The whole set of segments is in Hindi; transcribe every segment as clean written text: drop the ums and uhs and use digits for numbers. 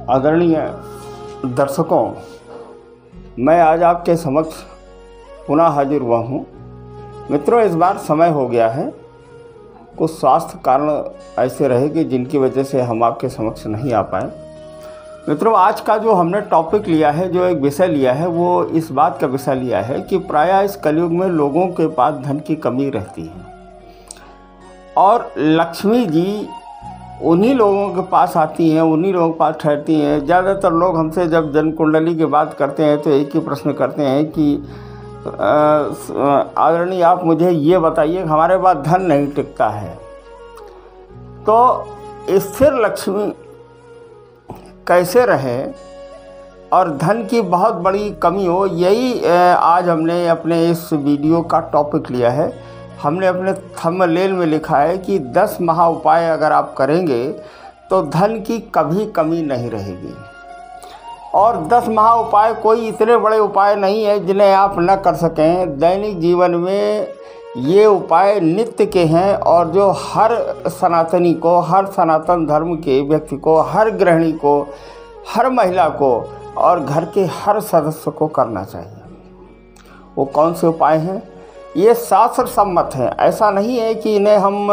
आदरणीय दर्शकों, मैं आज आपके समक्ष पुनः हाजिर हुआ हूँ। मित्रों, इस बार समय हो गया है, कुछ स्वास्थ्य कारण ऐसे रहे कि जिनकी वजह से हम आपके समक्ष नहीं आ पाए। मित्रों, आज का जो हमने टॉपिक लिया है, जो एक विषय लिया है, वो इस बात का विषय लिया है कि प्रायः इस कलयुग में लोगों के पास धन की कमी रहती है और लक्ष्मी जी उन्हीं लोगों के पास आती हैं, उन्हीं लोगों के पास ठहरती हैं। ज़्यादातर लोग हमसे जब जन्म कुंडली की बात करते हैं तो एक ही प्रश्न करते हैं कि आदरणीय आप मुझे ये बताइए, हमारे पास धन नहीं टिकता है। तो स्थिर लक्ष्मी कैसे रहे और धन की बहुत बड़ी कमी हो, यही आज हमने अपने इस वीडियो का टॉपिक लिया है। हमने अपने थंबनेल में लिखा है कि 10 महा उपाय अगर आप करेंगे तो धन की कभी कमी नहीं रहेगी। और 10 महा उपाय कोई इतने बड़े उपाय नहीं है जिन्हें आप न कर सकें। दैनिक जीवन में ये उपाय नित्य के हैं और जो हर सनातनी को, हर सनातन धर्म के व्यक्ति को, हर गृहिणी को, हर महिला को और घर के हर सदस्य को करना चाहिए। वो कौन से उपाय हैं? ये शास्त्र सम्मत हैं। ऐसा नहीं है कि इन्हें हम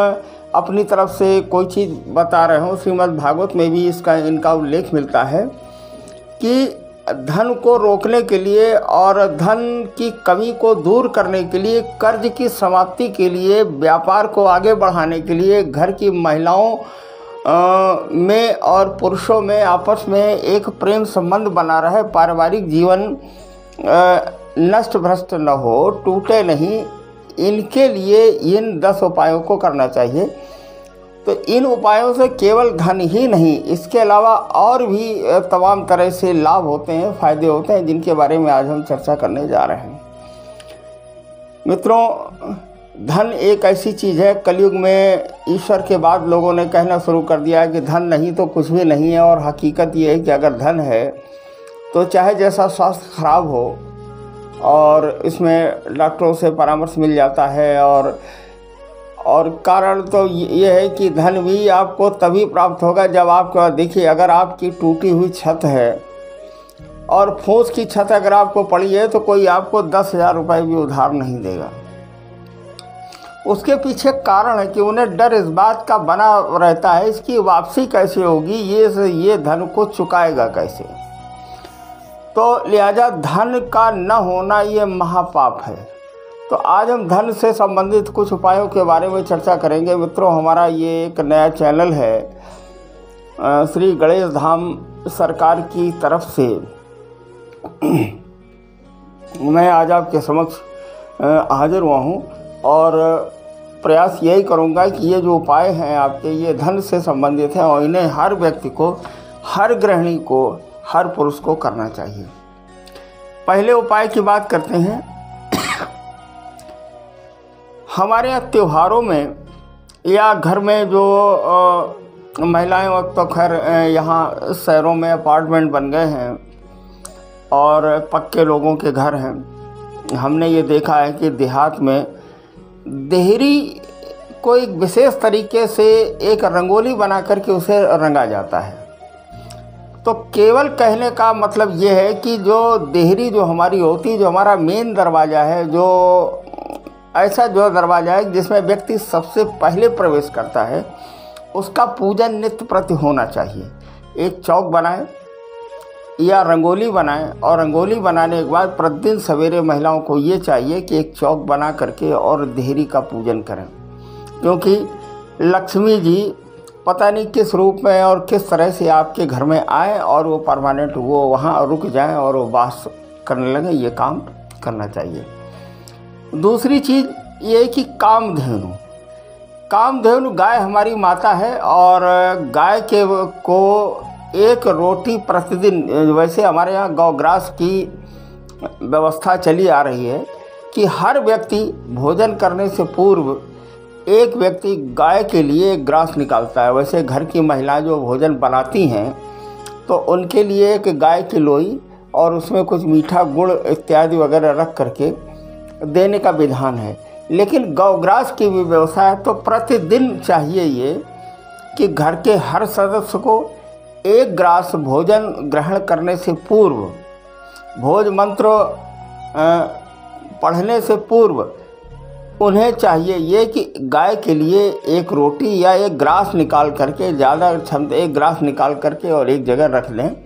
अपनी तरफ से कोई चीज़ बता रहे हों। श्रीमद् भागवत में भी इनका उल्लेख मिलता है कि धन को रोकने के लिए और धन की कमी को दूर करने के लिए, कर्ज की समाप्ति के लिए, व्यापार को आगे बढ़ाने के लिए, घर की महिलाओं में और पुरुषों में आपस में एक प्रेम संबंध बना रहे, पारिवारिक जीवन नष्ट भ्रष्ट न हो, टूटे नहीं, इनके लिए इन 10 उपायों को करना चाहिए। तो इन उपायों से केवल धन ही नहीं, इसके अलावा और भी तमाम तरह से लाभ होते हैं, फायदे होते हैं, जिनके बारे में आज हम चर्चा करने जा रहे हैं। मित्रों, धन एक ऐसी चीज़ है, कलयुग में ईश्वर के बाद लोगों ने कहना शुरू कर दिया है कि धन नहीं तो कुछ भी नहीं है। और हकीकत ये है कि अगर धन है तो चाहे जैसा स्वास्थ्य खराब हो और इसमें डॉक्टरों से परामर्श मिल जाता है। और कारण तो ये है कि धन भी आपको तभी प्राप्त होगा जब आपको, देखिए, अगर आपकी टूटी हुई छत है और फूस की छत अगर आपको पड़ी है तो कोई आपको 10,000 रुपये भी उधार नहीं देगा। उसके पीछे कारण है कि उन्हें डर इस बात का बना रहता है इसकी वापसी कैसे होगी, ये धन को चुकाएगा कैसे। तो लिहाजा धन का न होना ये महापाप है। तो आज हम धन से संबंधित कुछ उपायों के बारे में चर्चा करेंगे। मित्रों, हमारा ये एक नया चैनल है, श्री गणेश धाम सरकार की तरफ से मैं आज आपके समक्ष हाजिर हुआ हूँ और प्रयास यही करूँगा कि ये जो उपाय हैं आपके, ये धन से संबंधित हैं और इन्हें हर व्यक्ति को, हर गृहिणी को, हर पुरुष को करना चाहिए। पहले उपाय की बात करते हैं। हमारे यहाँ त्योहारों में या घर में जो महिलाएं, वक्त तो खैर यहाँ शहरों में अपार्टमेंट बन गए हैं और पक्के लोगों के घर हैं। हमने ये देखा है कि देहात में देहरी को एक विशेष तरीके से एक रंगोली बना करके उसे रंगा जाता है। तो केवल कहने का मतलब ये है कि जो देहरी जो हमारी होती है, जो हमारा मेन दरवाज़ा है, जो ऐसा जो दरवाज़ा है जिसमें व्यक्ति सबसे पहले प्रवेश करता है, उसका पूजन नित्य प्रति होना चाहिए। एक चौक बनाएं या रंगोली बनाएं और रंगोली बनाने के बाद प्रतिदिन सवेरे महिलाओं को ये चाहिए कि एक चौक बना करके और देहरी का पूजन करें। क्योंकि लक्ष्मी जी पता नहीं किस रूप में और किस तरह से आपके घर में आए और वो परमानेंट वो वहाँ रुक जाएं और वो वास करने लगे, ये काम करना चाहिए। दूसरी चीज़ ये है कि कामधेनु गाय हमारी माता है और गाय के को एक रोटी प्रतिदिन, वैसे हमारे यहाँ गौग्रास की व्यवस्था चली आ रही है कि हर व्यक्ति भोजन करने से पूर्व एक व्यक्ति गाय के लिए एक ग्रास निकालता है। वैसे घर की महिलाएं जो भोजन बनाती हैं तो उनके लिए एक गाय की लोई और उसमें कुछ मीठा गुड़ इत्यादि वगैरह रख करके देने का विधान है। लेकिन गौग्रास की भी व्यवस्था है। तो प्रतिदिन चाहिए ये कि घर के हर सदस्य को 1 ग्रास भोजन ग्रहण करने से पूर्व, भोज मंत्र पढ़ने से पूर्व उन्हें चाहिए ये कि गाय के लिए 1 रोटी या 1 ग्रास निकाल करके, ज़्यादा क्षमता 1 ग्रास निकाल करके और एक जगह रख लें।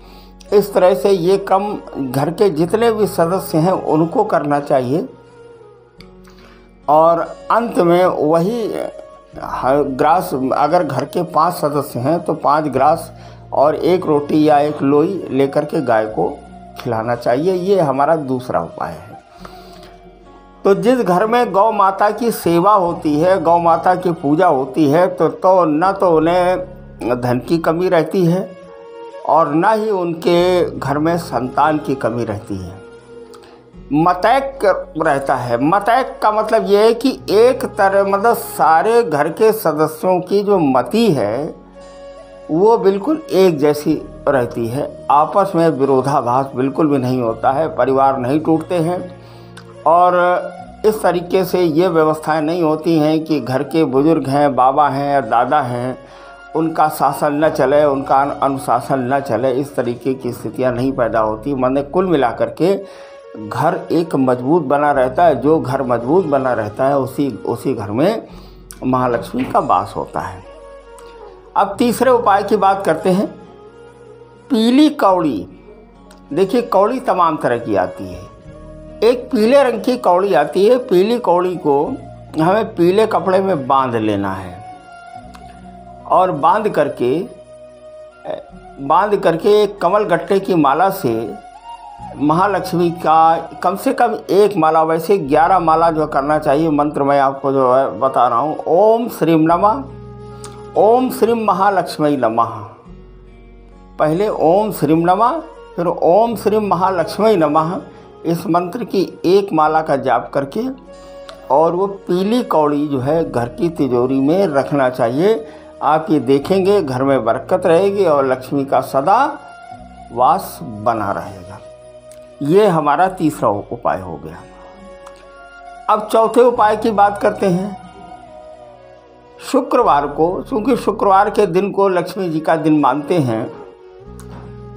इस तरह से ये कम घर के जितने भी सदस्य हैं उनको करना चाहिए। और अंत में वही ग्रास, अगर घर के 5 सदस्य हैं तो 5 ग्रास और 1 रोटी या 1 लोई लेकर के गाय को खिलाना चाहिए। ये हमारा दूसरा उपाय है। तो जिस घर में गौ माता की सेवा होती है, गौ माता की पूजा होती है, तो न तो उन्हें धन की कमी रहती है और न ही उनके घर में संतान की कमी रहती है। मतैक रहता है। मतैक का मतलब ये है कि एक तरह, मतलब सारे घर के सदस्यों की जो मति है वो बिल्कुल एक जैसी रहती है। आपस में विरोधाभास बिल्कुल भी नहीं होता है, परिवार नहीं टूटते हैं। और इस तरीके से ये व्यवस्थाएं नहीं होती हैं कि घर के बुजुर्ग हैं, बाबा हैं या दादा हैं, उनका शासन न चले, उनका अनुशासन न चले। इस तरीके की स्थितियां नहीं पैदा होती। मतलब कुल मिलाकर के घर एक मजबूत बना रहता है। जो घर मजबूत बना रहता है उसी घर में महालक्ष्मी का वास होता है। अब तीसरे उपाय की बात करते हैं। पीली कौड़ी। देखिए, कौड़ी तमाम तरह की आती है। एक पीले रंग की कौड़ी आती है। पीली कौड़ी को हमें पीले कपड़े में बांध लेना है और बांध करके एक कमल गट्टे की माला से महालक्ष्मी का कम से कम 1 माला, वैसे 11 माला जो करना चाहिए। मंत्र मैं आपको जो है बता रहा हूँ। ओम श्रीम नमः, ओम श्रीम महालक्ष्मी नमः। पहले ओम श्रीम नमः, फिर ओम श्रीम महालक्ष्मी नमः। इस मंत्र की 1 माला का जाप करके और वो पीली कौड़ी जो है घर की तिजोरी में रखना चाहिए। आप ये देखेंगे घर में बरकत रहेगी और लक्ष्मी का सदा वास बना रहेगा। ये हमारा तीसरा उपाय हो गया। अब चौथे उपाय की बात करते हैं। शुक्रवार को, चूँकि शुक्रवार के दिन को लक्ष्मी जी का दिन मानते हैं,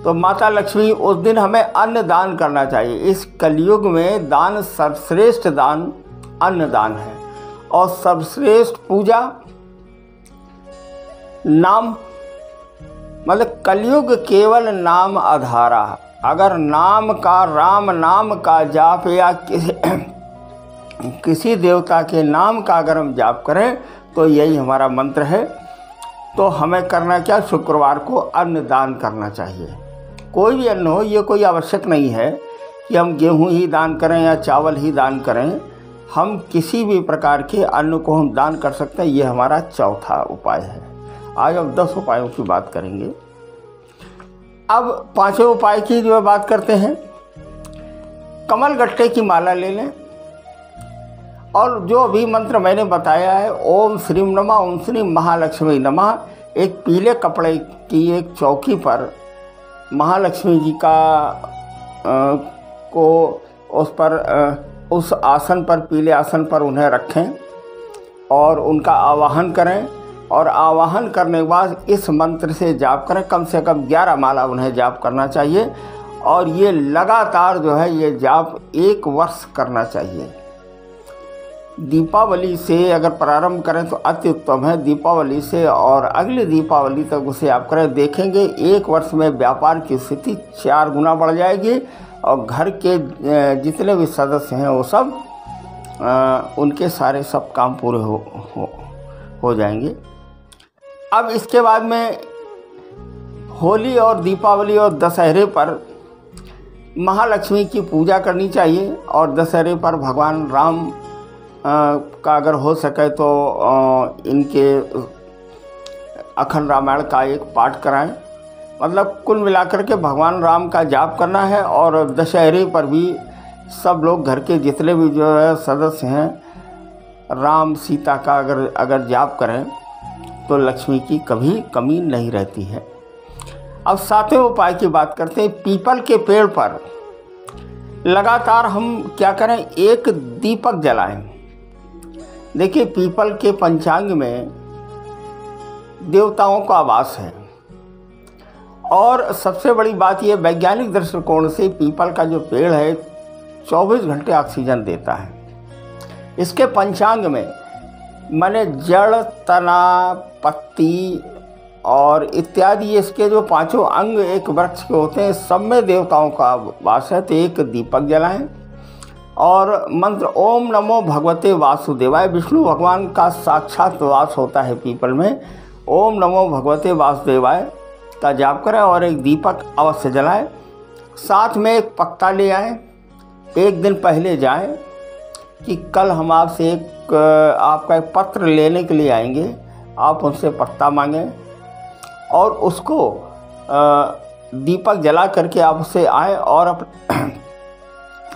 तो माता लक्ष्मी उस दिन हमें अन्न दान करना चाहिए। इस कलयुग में दान, सर्वश्रेष्ठ दान अन्न दान है। और सर्वश्रेष्ठ पूजा नाम, मतलब कलयुग केवल नाम आधारा। अगर नाम का, राम नाम का जाप या किसी देवता के नाम का अगर हम जाप करें तो यही हमारा मंत्र है। तो हमें करना क्या, शुक्रवार को अन्न दान करना चाहिए। कोई भी अन्न हो, ये कोई आवश्यक नहीं है कि हम गेहूं ही दान करें या चावल ही दान करें। हम किसी भी प्रकार के अन्न को हम दान कर सकते हैं। ये हमारा चौथा उपाय है। आज हम 10 उपायों की बात करेंगे। अब 5वें उपाय की जो बात करते हैं। कमल गट्टे की माला ले लें और जो अभी मंत्र मैंने बताया है, ओम श्रीम नमः, ओम श्रीम महालक्ष्मी नमः, एक पीले कपड़े की एक चौकी पर महालक्ष्मी जी उस आसन पर, पीले आसन पर उन्हें रखें और उनका आवाहन करें। और आवाहन करने के बाद इस मंत्र से जाप करें। कम से कम 11 माला उन्हें जाप करना चाहिए और ये लगातार जो है ये जाप 1 वर्ष करना चाहिए। दीपावली से अगर प्रारंभ करें तो अति उत्तम है। दीपावली से और अगली दीपावली तक उसे आप करें, देखेंगे 1 वर्ष में व्यापार की स्थिति 4 गुना बढ़ जाएगी और घर के जितने भी सदस्य हैं वो सब उनके सारे सब काम पूरे हो जाएंगे। अब इसके बाद में होली और दीपावली और दशहरे पर महालक्ष्मी की पूजा करनी चाहिए। और दशहरे पर भगवान राम का अगर हो सके तो इनके अखंड रामायण का एक पाठ कराएं। मतलब कुल मिलाकर के भगवान राम का जाप करना है। और दशहरे पर भी सब लोग घर के जितने भी जो है सदस्य हैं राम सीता का अगर जाप करें तो लक्ष्मी की कभी कमी नहीं रहती है। अब 7वें उपाय की बात करते हैं। पीपल के पेड़ पर लगातार हम क्या करें, 1 दीपक जलाएं। देखिए, पीपल के पंचांग में देवताओं का वास है और सबसे बड़ी बात ये, वैज्ञानिक दृष्टिकोण से पीपल का जो पेड़ है 24 घंटे ऑक्सीजन देता है। इसके पंचांग में माने जड़, तना, पत्ती और इत्यादि इसके जो 5 अंग एक वृक्ष के होते हैं, सब में देवताओं का वास है। तो एक दीपक जलाएं और मंत्र ओम नमो भगवते वासुदेवाय, विष्णु भगवान का साक्षात वास होता है पीपल में, ओम नमो भगवते वासुदेवाय का जाप करें और एक दीपक अवश्य जलाएं। साथ में एक पत्ता ले आएं। एक दिन पहले जाएं कि कल हम आपसे आपका एक पत्र लेने के लिए आएंगे, आप उनसे पत्ता मांगें और उसको दीपक जला करके आप उससे आए और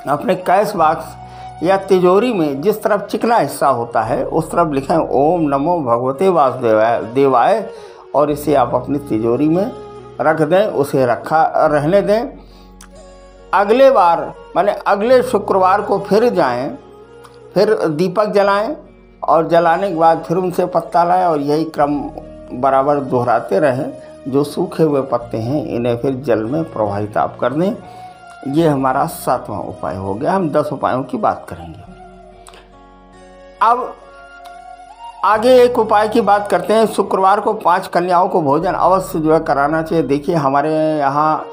अपने कैश बॉक्स या तिजोरी में जिस तरफ चिकना हिस्सा होता है उस तरफ लिखें ओम नमो भगवते वासुदेवाय और इसे आप अपनी तिजोरी में रख दें, उसे रहने दें। अगले बार माने अगले शुक्रवार को फिर जाएं, फिर दीपक जलाएं और जलाने के बाद फिर उनसे पत्ता लाएं और यही क्रम बराबर दोहराते रहें। जो सूखे हुए पत्ते हैं इन्हें फिर जल में प्रवाहित आप कर दें। ये हमारा 7वां उपाय हो गया। हम 10 उपायों की बात करेंगे। अब आगे एक उपाय की बात करते हैं। शुक्रवार को 5 कन्याओं को भोजन अवश्य जो है कराना चाहिए। देखिए हमारे यहाँ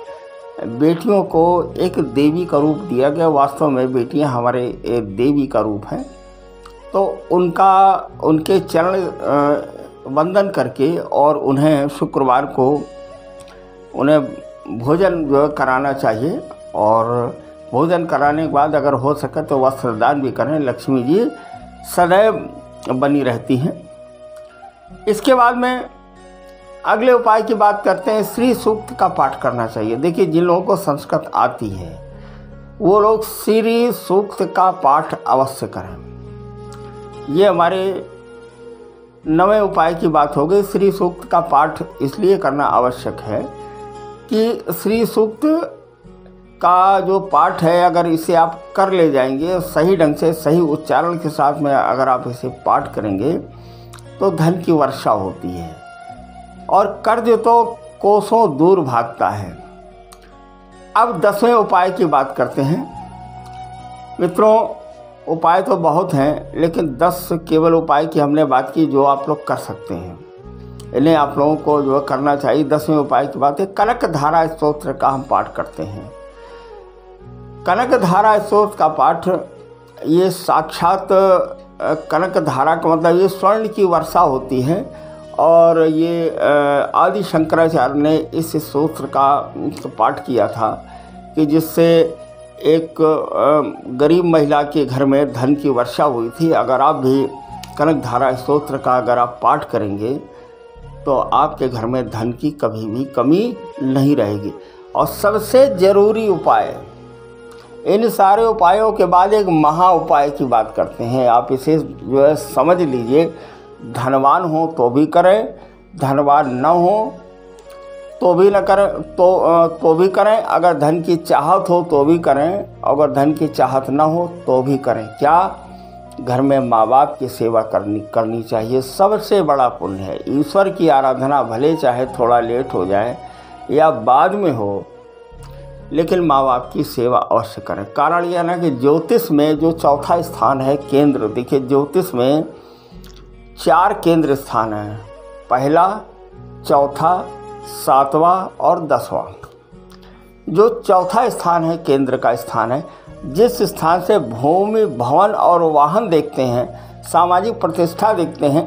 बेटियों को एक देवी का रूप दिया गया, वास्तव में बेटियां हमारे एक देवी का रूप हैं। तो उनके चरण वंदन करके और उन्हें शुक्रवार को उन्हें भोजन जो कराना चाहिए और भोजन कराने के बाद अगर हो सके तो वस्त्रदान भी करें। लक्ष्मी जी सदैव बनी रहती हैं। इसके बाद में अगले उपाय की बात करते हैं। श्री सूक्त का पाठ करना चाहिए। देखिए जिन लोगों को संस्कृत आती है वो लोग श्री सूक्त का पाठ अवश्य करें। ये हमारे 9वें उपाय की बात हो गई। श्री सूक्त का पाठ इसलिए करना आवश्यक है कि श्री सूक्त का जो पाठ है अगर इसे आप कर ले जाएंगे सही ढंग से, सही उच्चारण के साथ में अगर आप इसे पाठ करेंगे तो धन की वर्षा होती है और कर्ज तो कोसों दूर भागता है। अब 10वें उपाय की बात करते हैं। मित्रों उपाय तो बहुत हैं लेकिन 10 केवल उपाय की हमने बात की जो आप लोग कर सकते हैं। इन्हें आप लोगों को जो करना चाहिए। 10वें उपाय की बात है कनक धारा स्तोत्र का हम पाठ करते हैं। कनक धारा स्तोत्र का पाठ ये साक्षात कनक धारा का मतलब ये स्वर्ण की वर्षा होती है और ये आदि शंकराचार्य ने इस स्तोत्र का पाठ किया था कि जिससे एक गरीब महिला के घर में धन की वर्षा हुई थी। अगर आप भी कनक धारा स्तोत्र का अगर आप पाठ करेंगे तो आपके घर में धन की कभी भी कमी नहीं रहेगी। और सबसे ज़रूरी उपाय, इन सारे उपायों के बाद एक महा उपाय की बात करते हैं। आप इसे जो है समझ लीजिए। धनवान हो तो भी करें, धनवान न हो तो भी न करें, तो भी करें। अगर धन की चाहत हो तो भी करें, अगर धन की चाहत न हो तो भी करें। क्या? घर में माँ बाप की सेवा करनी चाहिए। सबसे बड़ा पुण्य है। ईश्वर की आराधना भले चाहे थोड़ा लेट हो जाए या बाद में हो, लेकिन माँ बाप की सेवा अवश्य करें। कारण यह ना कि ज्योतिष में जो चौथा स्थान है केंद्र, देखिए ज्योतिष में 4 केंद्र स्थान हैं, पहला, चौथा, 7वां और 10वां। जो चौथा स्थान है केंद्र का स्थान है, जिस स्थान से भूमि, भवन और वाहन देखते हैं, सामाजिक प्रतिष्ठा देखते हैं,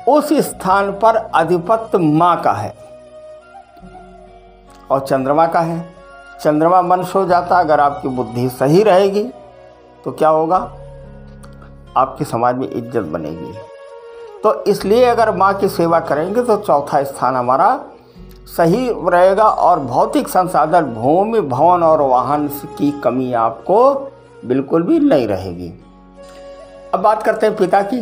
उस स्थान पर अधिपत्य माँ का है और चंद्रमा का है। चंद्रमा मंश हो जाता। अगर आपकी बुद्धि सही रहेगी तो क्या होगा? आपके समाज में इज्जत बनेगी। तो इसलिए अगर माँ की सेवा करेंगे तो चौथा स्थान हमारा सही रहेगा और भौतिक संसाधन, भूमि, भवन और वाहन की कमी आपको बिल्कुल भी नहीं रहेगी। अब बात करते हैं पिता की।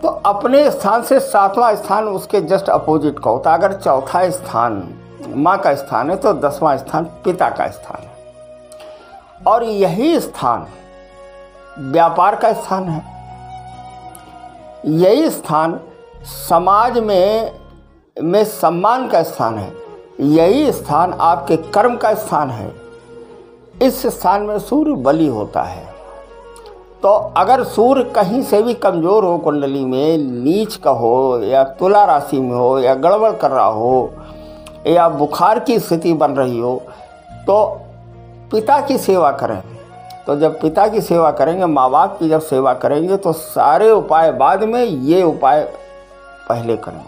तो अपने स्थान से 7वां स्थान उसके जस्ट अपोजिट का होता है। अगर चौथा स्थान माँ का स्थान है तो 10वां स्थान पिता का स्थान है और यही स्थान व्यापार का स्थान है। यही स्थान समाज में सम्मान का स्थान है। यही स्थान आपके कर्म का स्थान है। इस स्थान में सूर्य बली होता है। तो अगर सूर्य कहीं से भी कमज़ोर हो, कुंडली में नीच का हो या तुला राशि में हो या गड़बड़ कर रहा हो या बुखार की स्थिति बन रही हो, तो पिता की सेवा करें। तो जब पिता की सेवा करेंगे, माँ बाप की जब सेवा करेंगे, तो सारे उपाय बाद में, ये उपाय पहले करें।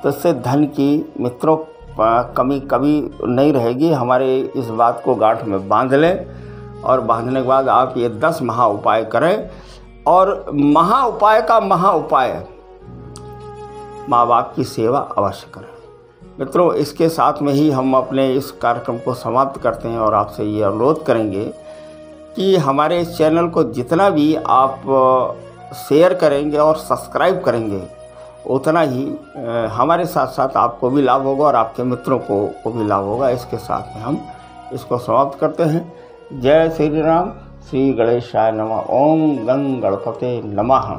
तो इससे धन की मित्रों कमी कभी नहीं रहेगी। हमारे इस बात को गांठ में बांध लें और बांधने के बाद आप ये 10 महा उपाय करें। और महा उपाय का महा उपाय, माँ बाप की सेवा अवश्य करें। मित्रों, इसके साथ में ही हम अपने इस कार्यक्रम को समाप्त करते हैं और आपसे ये अनुरोध करेंगे कि हमारे इस चैनल को जितना भी आप शेयर करेंगे और सब्सक्राइब करेंगे, उतना ही हमारे साथ साथ आपको भी लाभ होगा और आपके मित्रों को भी लाभ होगा। इसके साथ में हम इसको समाप्त करते हैं। जय श्री राम, श्री गणेशाय नमः। ओम गं गणपते नमः।